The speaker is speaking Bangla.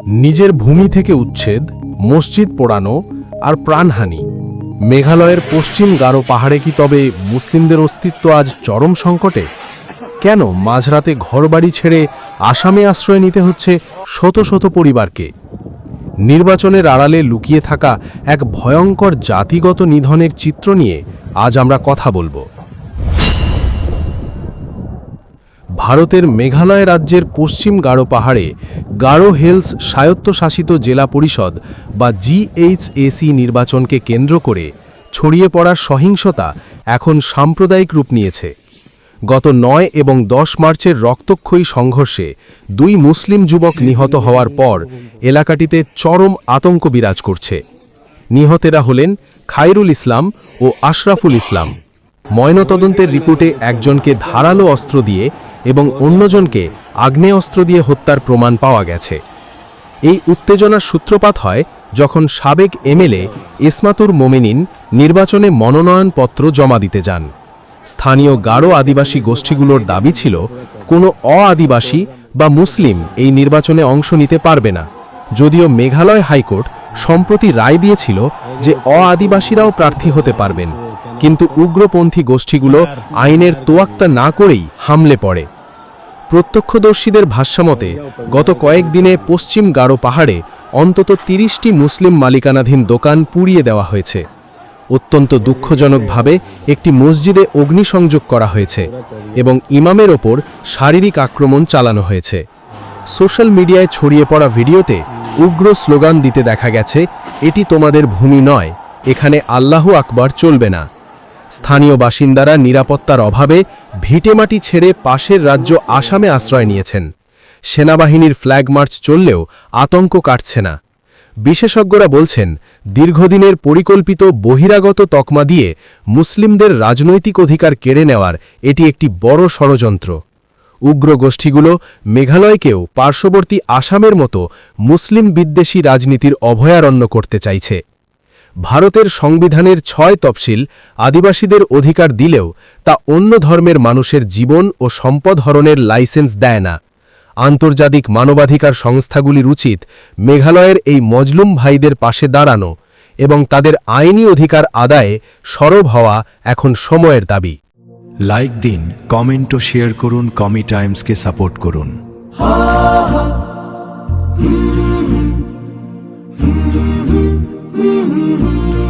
নিজের ভূমি থেকে উচ্ছেদ, মসজিদ পোড়ানো আর প্রাণহানি। মেঘালয়ের পশ্চিম গারো পাহাড়ে কি তবে মুসলিমদের অস্তিত্ব আজ চরম সংকটে? কেন মাঝরাতে ঘরবাড়ি ছেড়ে আসামে আশ্রয় নিতে হচ্ছে শত শত পরিবারকে? নির্বাচনের আড়ালে লুকিয়ে থাকা এক ভয়ঙ্কর জাতিগত নিধনের চিত্র নিয়ে আজ আমরা কথা বলবো। ভারতের মেঘালয় রাজ্যের পশ্চিম গারো পাহাড়ে গারো হিলস স্বায়ত্তশাসিত জেলা পরিষদ বা GHAC নির্বাচনকে কেন্দ্র করে ছড়িয়ে পড়া সহিংসতা এখন সাম্প্রদায়িক রূপ নিয়েছে। গত 9 এবং 10 মার্চের রক্তক্ষয়ী সংঘর্ষে 2 মুসলিম যুবক নিহত হওয়ার পর এলাকাটিতে চরম আতঙ্ক বিরাজ করছে। নিহতেরা হলেন খায়রুল ইসলাম ও আশরাফুল ইসলাম। ময়নাতদন্তের রিপোর্টে একজনকে ধারালো অস্ত্র দিয়ে এবং অন্যজনকে আগ্নেয়াস্ত্র দিয়ে হত্যার প্রমাণ পাওয়া গেছে। এই উত্তেজনার সূত্রপাত হয় যখন সাবেক MLA ইসমাতুর মোমেনিন নির্বাচনে মনোনয়নপত্র জমা দিতে যান। স্থানীয় গারো আদিবাসী গোষ্ঠীগুলোর দাবি ছিল কোনো অ-আদিবাসী বা মুসলিম এই নির্বাচনে অংশ নিতে পারবে না, যদিও মেঘালয় হাইকোর্ট সম্প্রতি রায় দিয়েছিল যে অ-আদিবাসীরাও প্রার্থী হতে পারবেন, কিন্তু উগ্রপন্থী গোষ্ঠীগুলো আইনের তোয়াক্কা না করেই হামলে পড়ে। প্রত্যক্ষদর্শীদের ভাষ্যমতে গত কয়েকদিনে পশ্চিম গারো পাহাড়ে অন্তত 30টি মুসলিম মালিকানাধীন দোকান পুড়িয়ে দেওয়া হয়েছে। অত্যন্ত দুঃখজনকভাবে একটি মসজিদে অগ্নিসংযোগ করা হয়েছে এবং ইমামের ওপর শারীরিক আক্রমণ চালানো হয়েছে। সোশ্যাল মিডিয়ায় ছড়িয়ে পড়া ভিডিওতে উগ্র স্লোগান দিতে দেখা গেছে, এটি তোমাদের ভূমি নয়, এখানে আল্লাহু আকবার চলবে না। স্থানীয় বাসিন্দারা নিরাপত্তার অভাবে ভিটেমাটি ছেড়ে পাশের রাজ্য আসামে আশ্রয় নিয়েছেন। সেনাবাহিনীর ফ্ল্যাগ মার্চ চললেও আতঙ্ক কাটছে না। বিশেষজ্ঞরা বলছেন, দীর্ঘদিনের পরিকল্পিত বহিরাগত তকমা দিয়ে মুসলিমদের রাজনৈতিক অধিকার কেড়ে নেওয়ার এটি একটি বড় ষড়যন্ত্র। উগ্র গোষ্ঠীগুলো মেঘালয়কেও পার্শ্ববর্তী আসামের মতো মুসলিম বিদ্বেষী রাজনীতির অভয়ারণ্য করতে চাইছে। ভারতের সংবিধানের 6 তফসিল আদিবাসীদের অধিকার দিলেও তা অন্য ধর্মের মানুষের জীবন ও সম্পদ হরণের লাইসেন্স দেয় না। আন্তর্জাতিক মানবাধিকার সংস্থাগুলির উচিত মেঘালয়ের এই মজলুম ভাইদের পাশে দাঁড়ানো এবং তাদের আইনি অধিকার আদায়ে সরব হওয়া এখন সময়ের দাবি। লাইক দিন, কমেন্ট ও শেয়ার করুন, কমি টাইমসকে সাপোর্ট করুন।